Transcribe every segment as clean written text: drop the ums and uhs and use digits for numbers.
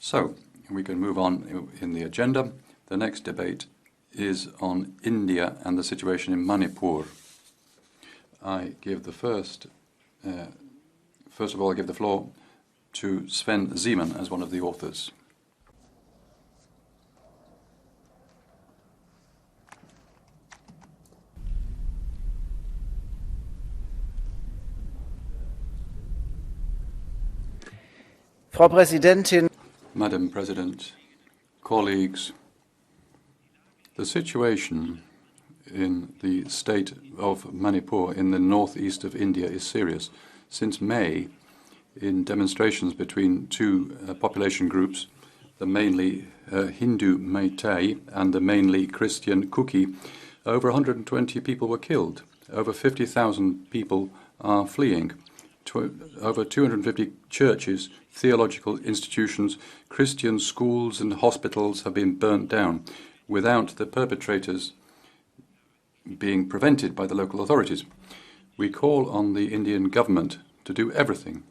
So, we can move on in the agenda. The next debate is on India and the situation in Manipur. I give the first of all, I give the floor to Sven Zeman as one of the authors. Frau Präsidentin, Madam President, colleagues, the situation in the state of Manipur in the northeast of India is serious. Since May, in demonstrations between two population groups, the mainly Hindu Meitei and the mainly Christian Kuki, over 120 people were killed. Over 50,000 people are fleeing. Over 250 churches, theological institutions, Christian schools and hospitals have been burnt down without the perpetrators being prevented by the local authorities. We call on the Indian government to do everything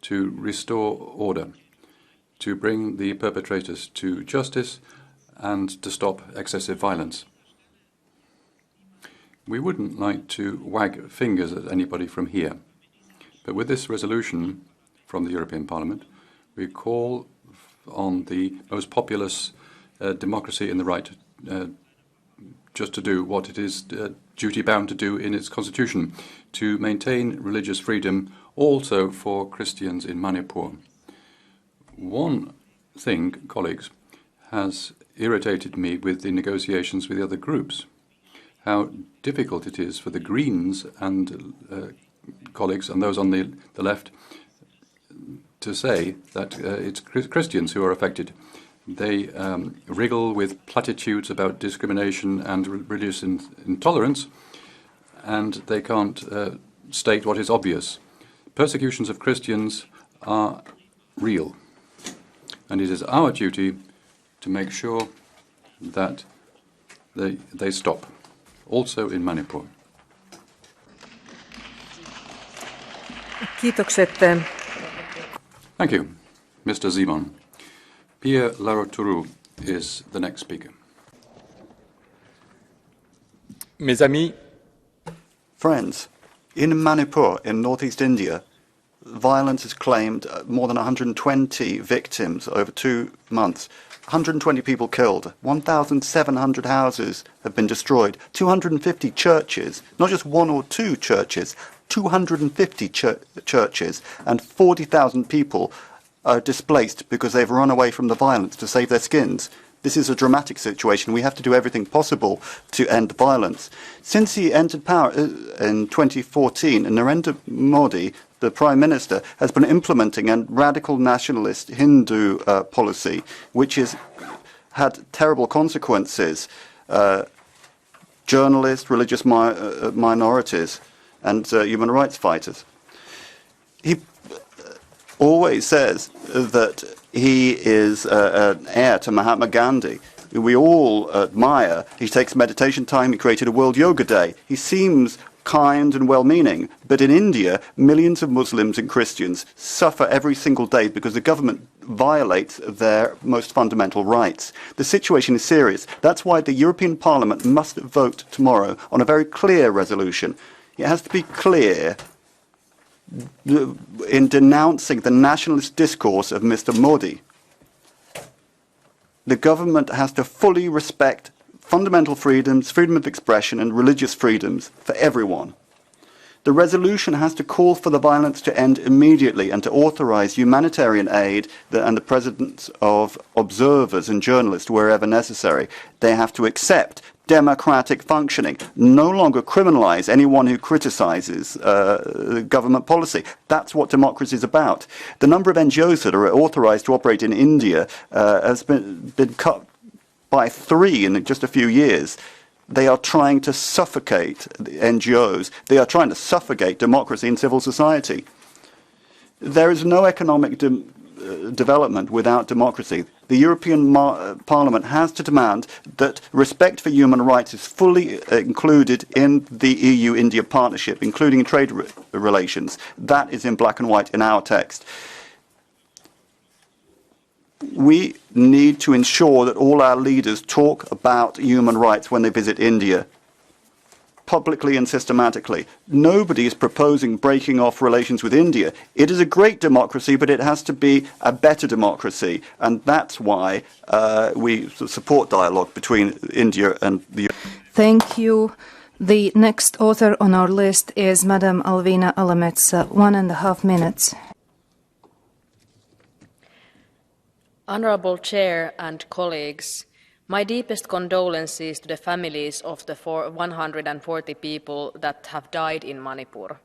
to restore order, to bring the perpetrators to justice and to stop excessive violence. We wouldn't like to wag fingers at anybody from here, but with this resolution from the European Parliament, we call on the most populous democracy in the right just to do what it is duty-bound to do in its constitution, to maintain religious freedom also for Christians in Manipur. One thing, colleagues, has irritated me with the negotiations with the other groups, how difficult it is for the Greens and colleagues and those on the left to say that it's Christians who are affected. They wriggle with platitudes about discrimination and religious intolerance, and they can't state what is obvious. Persecutions of Christians are real, and it is our duty to make sure that they stop, also in Manipur. Kiitokset. Thank you, Mr. Zeman. Pierre Laroturu is the next speaker. Mes amis, friends, in Manipur, in northeast India, violence has claimed more than 120 victims over 2 months. 120 people killed, 1,700 houses have been destroyed, 250 churches, not just one or two churches, 250 churches, and 40,000 people are displaced because they've run away from the violence to save their skins. This is a dramatic situation. We have to do everything possible to end violence. Since he entered power in 2014, Narendra Modi, the Prime Minister, has been implementing a radical nationalist Hindu policy, which has had terrible consequences. Journalists, religious minorities, and human rights fighters. He always says that he is an heir to Mahatma Gandhi. We all admire. He takes meditation time. He created a World Yoga Day. He seems kind and well-meaning. But in India, millions of Muslims and Christians suffer every single day because the government violates their most fundamental rights. The situation is serious. That's why the European Parliament must vote tomorrow on a very clear resolution. It has to be clear in denouncing the nationalist discourse of Mr. Modi. The government has to fully respect fundamental freedoms, freedom of expression and religious freedoms for everyone. The resolution has to call for the violence to end immediately and to authorize humanitarian aid and the presence of observers and journalists wherever necessary. They have to accept democratic functioning, no longer criminalize anyone who criticizes government policy. That's what democracy is about. The number of NGOs that are authorized to operate in India has been cut by 3 in just a few years. They are trying to suffocate the NGOs. They are trying to suffocate democracy and civil society. There is no economic development without democracy. The European Parliament has to demand that respect for human rights is fully included in the EU-India partnership, including trade relations. That is in black and white in our text. we need to ensure that all our leaders talk about human rights when they visit India, publicly and systematically. Nobody is proposing breaking off relations with India. It is a great democracy, but it has to be a better democracy, and that's why we support dialogue between India and the Thank you. The next author on our list is Madam Alvina Alametsa, 1.5 minutes. Honourable Chair and colleagues, my deepest condolences to the families of the 140 people that have died in Manipur.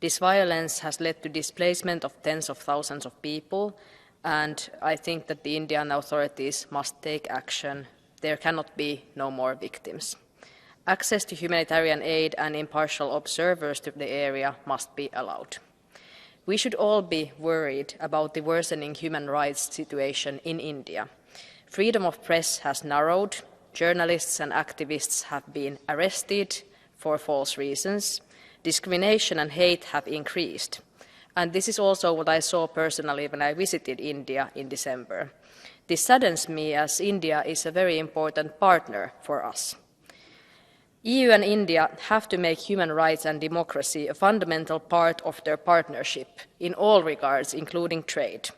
This violence has led to displacement of tens of thousands of people, and I think that the Indian authorities must take action. There cannot be no more victims. Access to humanitarian aid and impartial observers to the area must be allowed. We should all be worried about the worsening human rights situation in India. Freedom of press has narrowed, journalists and activists have been arrested for false reasons, discrimination and hate have increased. And this is also what I saw personally when I visited India in December. This saddens me as India is a very important partner for us. EU and India have to make human rights and democracy a fundamental part of their partnership in all regards, including trade.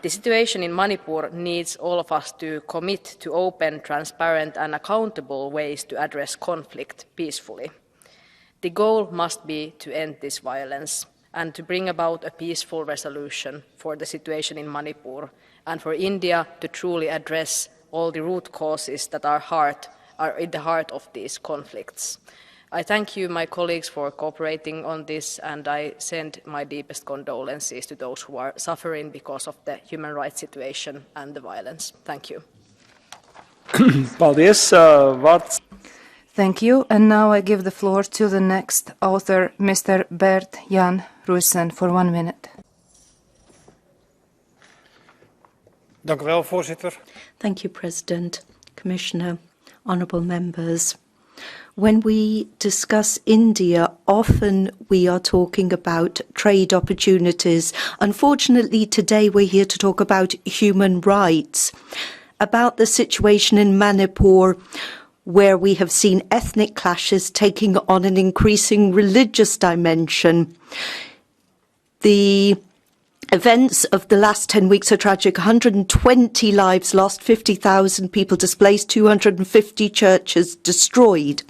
The situation in Manipur needs all of us to commit to open, transparent and accountable ways to address conflict peacefully. The goal must be to end this violence and to bring about a peaceful resolution for the situation in Manipur and for India to truly address all the root causes that are in the heart of these conflicts. I thank you, my colleagues, for cooperating on this, and I send my deepest condolences to those who are suffering because of the human rights situation and the violence. Thank you. Thank you, and now I give the floor to the next author, Mr. Bert Jan Russen, for 1 minute. Thank you, President, Commissioner, honourable members. When we discuss India, often we are talking about trade opportunities. Unfortunately, today we're here to talk about human rights, about the situation in Manipur, where we have seen ethnic clashes taking on an increasing religious dimension. The events of the last 10 weeks are tragic. 120 lives lost, 50,000 people displaced, 250 churches destroyed.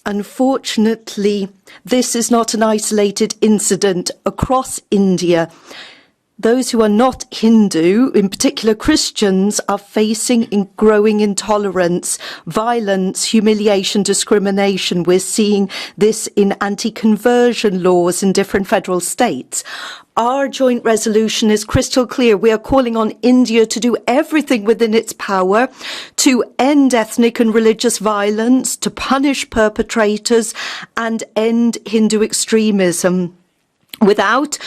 Unfortunately, this is not an isolated incident across India. Those who are not Hindu, in particular Christians, are facing growing intolerance, violence, humiliation, discrimination. We're seeing this in anti-conversion laws in different federal states. Our joint resolution is crystal clear. We are calling on India to do everything within its power to end ethnic and religious violence, to punish perpetrators, and end Hindu extremism. Without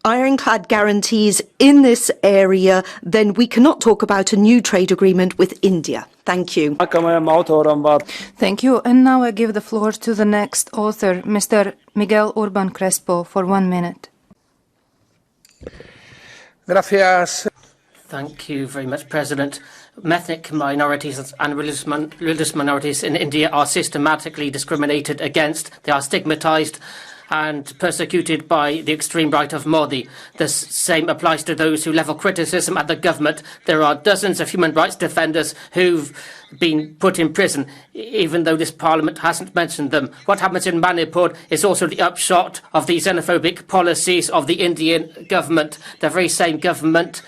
ironclad guarantees in this area, then we cannot talk about a new trade agreement with India. Thank you. Thank you, and now I give the floor to the next author, Mr. Miguel Urban Crespo, for 1 minute. Thank you very much, President. Ethnic minorities and religious minorities in India are systematically discriminated against. They are stigmatized and persecuted by the extreme right of Modi. The same applies to those who level criticism at the government. There are dozens of human rights defenders who've been put in prison, even though this parliament hasn't mentioned them. What happens in Manipur is also the upshot of the xenophobic policies of the Indian government, the very same government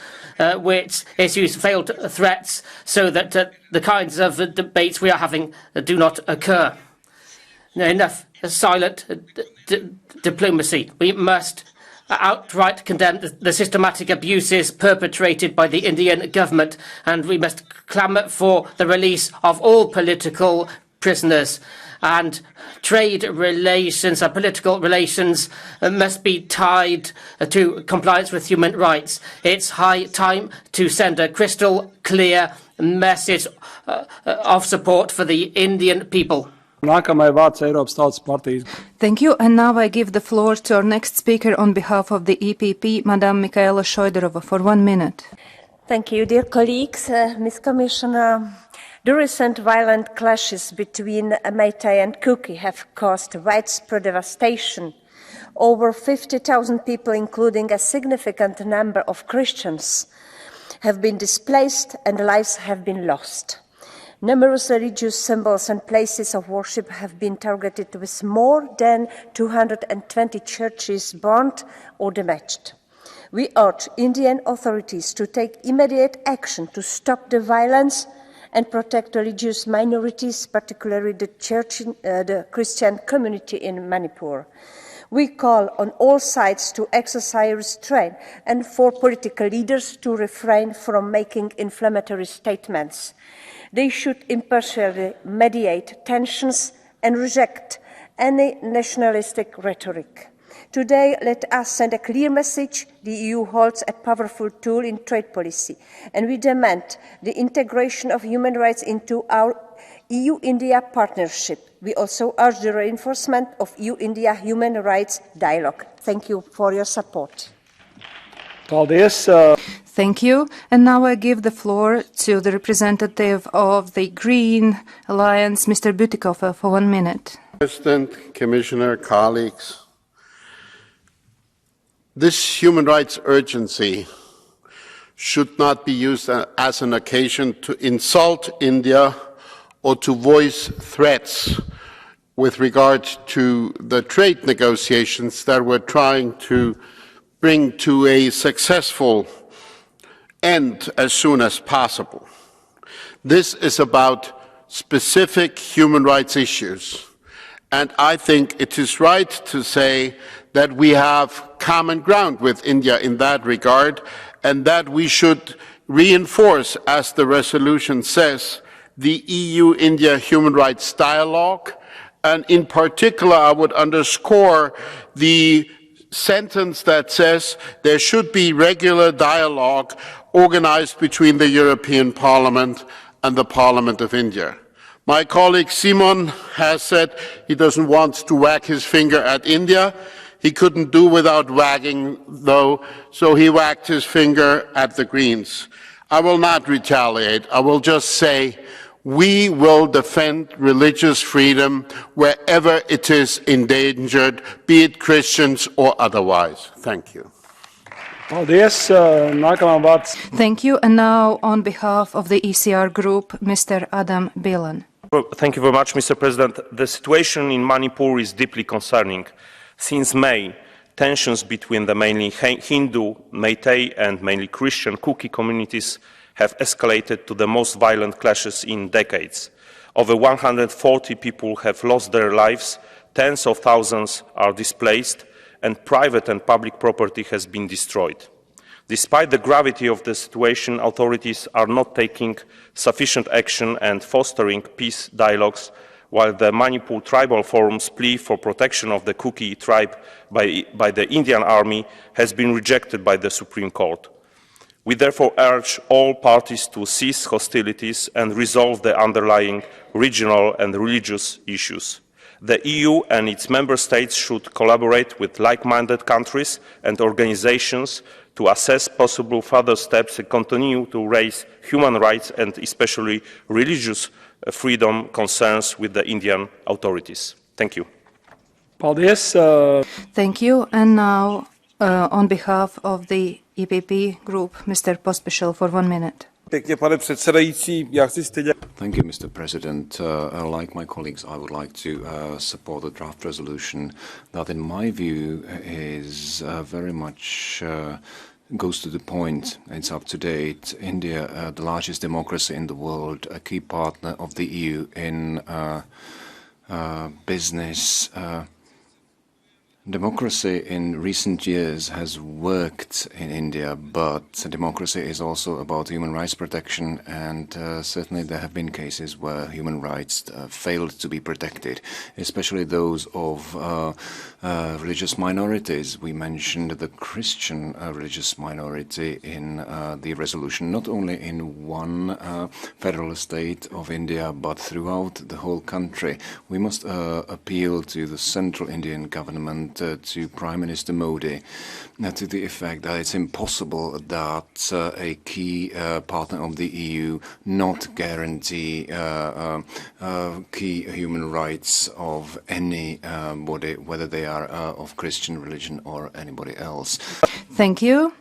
which issues veiled threats so that the kinds of debates we are having do not occur. Enough silent diplomacy. We must outright condemn the systematic abuses perpetrated by the Indian government, and we must clamour for the release of all political prisoners. And trade relations and political relations must be tied to compliance with human rights. It's high time to send a crystal clear message of support for the Indian people. Nākamais vārds Eiropas Tautas partijas. Thank you. And now I give the floor to our next speaker on behalf of the EPP, Madame Michaela Šojdrova, for 1 minute. Thank you, dear colleagues, Ms. Commissioner. The recent violent clashes between Meitei and Kuki have caused widespread devastation. Over 50,000 people, including a significant number of Christians, have been displaced and lives have been lost. Numerous religious symbols and places of worship have been targeted, with more than 220 churches burnt or damaged. We urge Indian authorities to take immediate action to stop the violence and protect religious minorities, particularly the Christian community in Manipur. We call on all sides to exercise restraint and for political leaders to refrain from making inflammatory statements. They should impartially mediate tensions and reject any nationalistic rhetoric. Today, let us send a clear message. The EU holds a powerful tool in trade policy, and we demand the integration of human rights into our EU-India partnership. We also urge the reinforcement of EU-India human rights dialogue. Thank you for your support. Paldies. Thank you. And now I give the floor to the representative of the Green Alliance, Mr. Bütikofer, for 1 minute. President, Commissioner, colleagues, this human rights urgency should not be used as an occasion to insult India or to voice threats with regard to the trade negotiations that we're trying to bring to a successful end as soon as possible. This is about specific human rights issues, and I think it is right to say that we have common ground with India in that regard, and that we should reinforce, as the resolution says, the EU-India human rights dialogue, and in particular I would underscore the sentence that says there should be regular dialogue organized between the European Parliament and the Parliament of India. My colleague Simon has said he doesn't want to wag his finger at India. He couldn't do without wagging, though, so he wagged his finger at the Greens. I will not retaliate. I will just say we will defend religious freedom wherever it is endangered, be it Christians or otherwise. Thank you. Paldies. Nākamā vārds. Thank you. And now, on behalf of the ECR group, Mr. Adam Bilan. Well, thank you very much, Mr. President. The situation in Manipur is deeply concerning. Since May, tensions between the mainly Hindu, Meitei and mainly Christian Kuki communities have escalated to the most violent clashes in decades. Over 140 people have lost their lives, tens of thousands are displaced, and private and public property has been destroyed. Despite the gravity of the situation, authorities are not taking sufficient action and fostering peace dialogues, while the Manipur Tribal Forum's plea for protection of the Kuki tribe by the Indian Army has been rejected by the Supreme Court. We therefore urge all parties to cease hostilities and resolve the underlying regional and religious issues. The EU and its member states should collaborate with like-minded countries and organizations to assess possible further steps and continue to raise human rights and especially religious freedom concerns with the Indian authorities. Thank you. Paldies. Thank you. And now, on behalf of the EPP group, Mr. Pospíšil, for 1 minute. Thank you, Mr. President. Like my colleagues, I would like to support the draft resolution that, in my view, is very much goes to the point. It's up to date. India, the largest democracy in the world, a key partner of the EU in business, Democracy in recent years has worked in India, but democracy is also about human rights protection, and certainly there have been cases where human rights failed to be protected, especially those of religious minorities. We mentioned the Christian religious minority in the resolution, not only in one federal state of India, but throughout the whole country. We must appeal to the central Indian government, to Prime Minister Modi, to the effect that it's impossible that a key partner of the EU not guarantee key human rights of anybody, whether they are of Christian religion or anybody else. Thank you.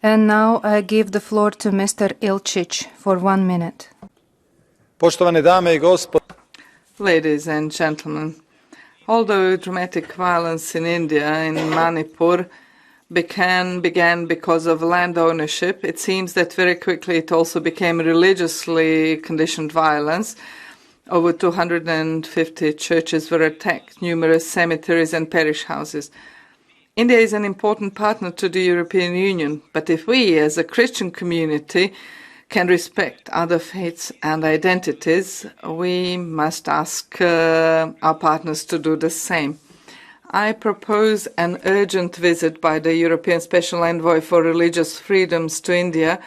And now I give the floor to Mr. Ilčić for 1 minute. Poštovane dame I gospodo. Ladies and gentlemen, although dramatic violence in India, in Manipur, began because of land ownership, it seems that very quickly it also became religiously conditioned violence. Over 250 churches were attacked, numerous cemeteries and parish houses. India is an important partner to the European Union, but if we, as a Christian community, can respect other faiths and identities, we must ask our partners to do the same. I propose an urgent visit by the European Special Envoy for Religious Freedoms to India,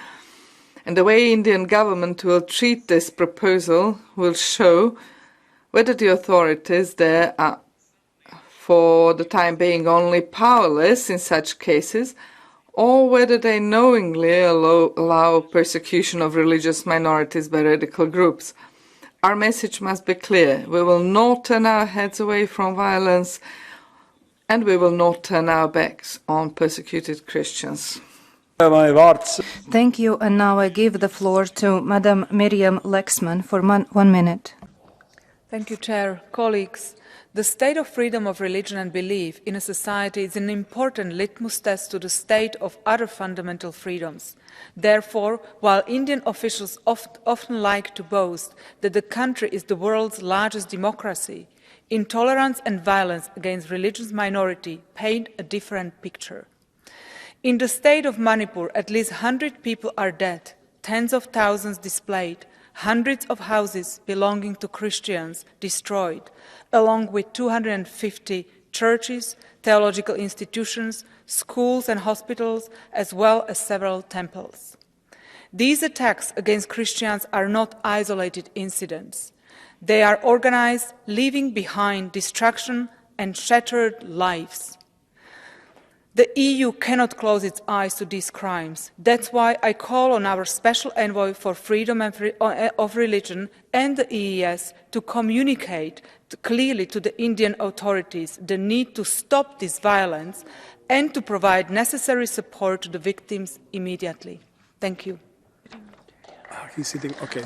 and the way Indian government will treat this proposal will show whether the authorities there are, for the time being, only powerless in such cases, or whether they knowingly allow persecution of religious minorities by radical groups. Our message must be clear. We will not turn our heads away from violence, and we will not turn our backs on persecuted Christians. Thank you, and now I give the floor to Madam Miriam Lexman for 1 minute. Thank you, Chair. Colleagues, the state of freedom of religion and belief in a society is an important litmus test to the state of other fundamental freedoms. Therefore, while Indian officials often like to boast that the country is the world's largest democracy, intolerance and violence against religious minority paint a different picture. In the state of Manipur, at least 100 people are dead, tens of thousands displaced, hundreds of houses belonging to Christians destroyed, along with 250 churches, theological institutions, schools and hospitals, as well as several temples. These attacks against Christians are not isolated incidents. They are organized, leaving behind destruction and shattered lives. The EU cannot close its eyes to these crimes. That's why I call on our Special Envoy for Freedom of Religion and the EES to communicate clearly to the Indian authorities the need to stop this violence and to provide necessary support to the victims immediately. Thank you. He's sitting. Okay.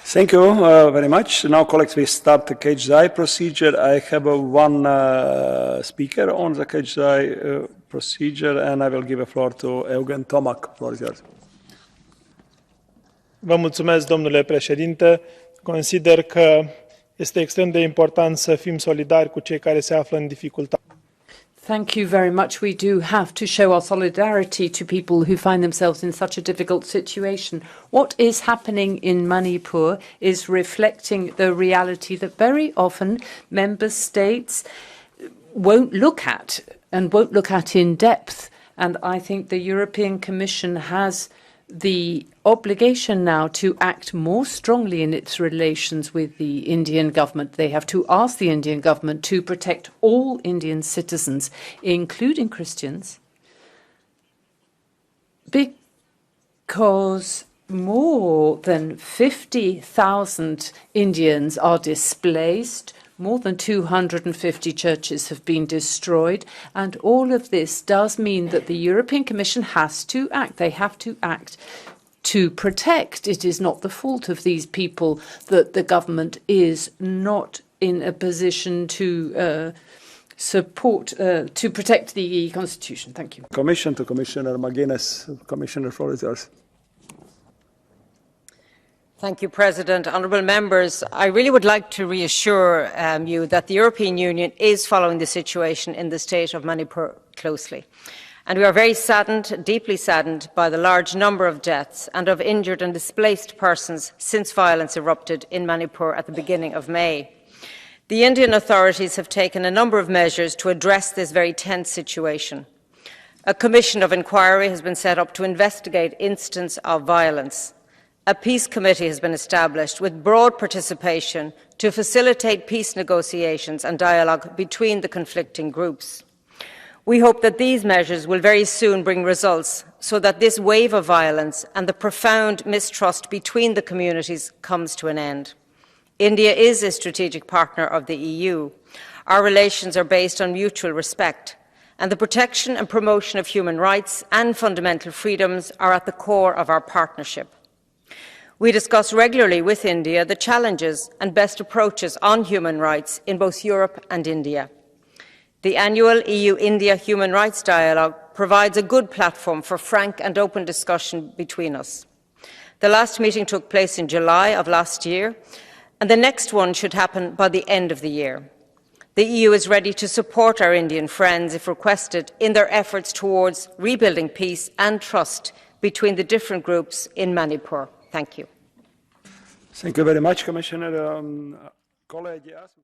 Thank you very much. Now, colleagues, we start the KHDI procedure. I have one speaker on the KHDI procedure, and I will give the floor to Eugen Tomak. Floor is yours. Vă mulțumesc, domnule președinte. Consider că este extrem de important să fim solidari cu cei care se află în dificultate. Thank you very much. We do have to show our solidarity to people who find themselves in such a difficult situation. What is happening in Manipur is reflecting the reality that very often member states won't look at and won't look at in depth. And I think the European Commission has the obligation now to act more strongly in its relations with the Indian government. They have to ask the Indian government to protect all Indian citizens, including Christians, because more than 50,000 Indians are displaced. More than 250 churches have been destroyed, and all of this does mean that the European Commission has to act. They have to act to protect. It is not the fault of these people that the government is not in a position to support, to protect the Constitution. Thank you. Commission to Commissioner McGuinness. Commissioner, floor is yours. Thank you, President. Honourable members, I really would like to reassure you that the European Union is following the situation in the state of Manipur closely. And we are very saddened, deeply saddened, by the large number of deaths and of injured and displaced persons since violence erupted in Manipur at the beginning of May. The Indian authorities have taken a number of measures to address this very tense situation. A commission of inquiry has been set up to investigate incidents of violence. A peace committee has been established with broad participation to facilitate peace negotiations and dialogue between the conflicting groups. We hope that these measures will very soon bring results so that this wave of violence and the profound mistrust between the communities comes to an end. India is a strategic partner of the EU. Our relations are based on mutual respect, and the protection and promotion of human rights and fundamental freedoms are at the core of our partnership. We discuss regularly with India the challenges and best approaches on human rights in both Europe and India. The annual EU-India Human Rights Dialogue provides a good platform for frank and open discussion between us. The last meeting took place in July of last year, and the next one should happen by the end of the year. The EU is ready to support our Indian friends, if requested, in their efforts towards rebuilding peace and trust between the different groups in Manipur. Thank you. Thank you very much, Commissioner.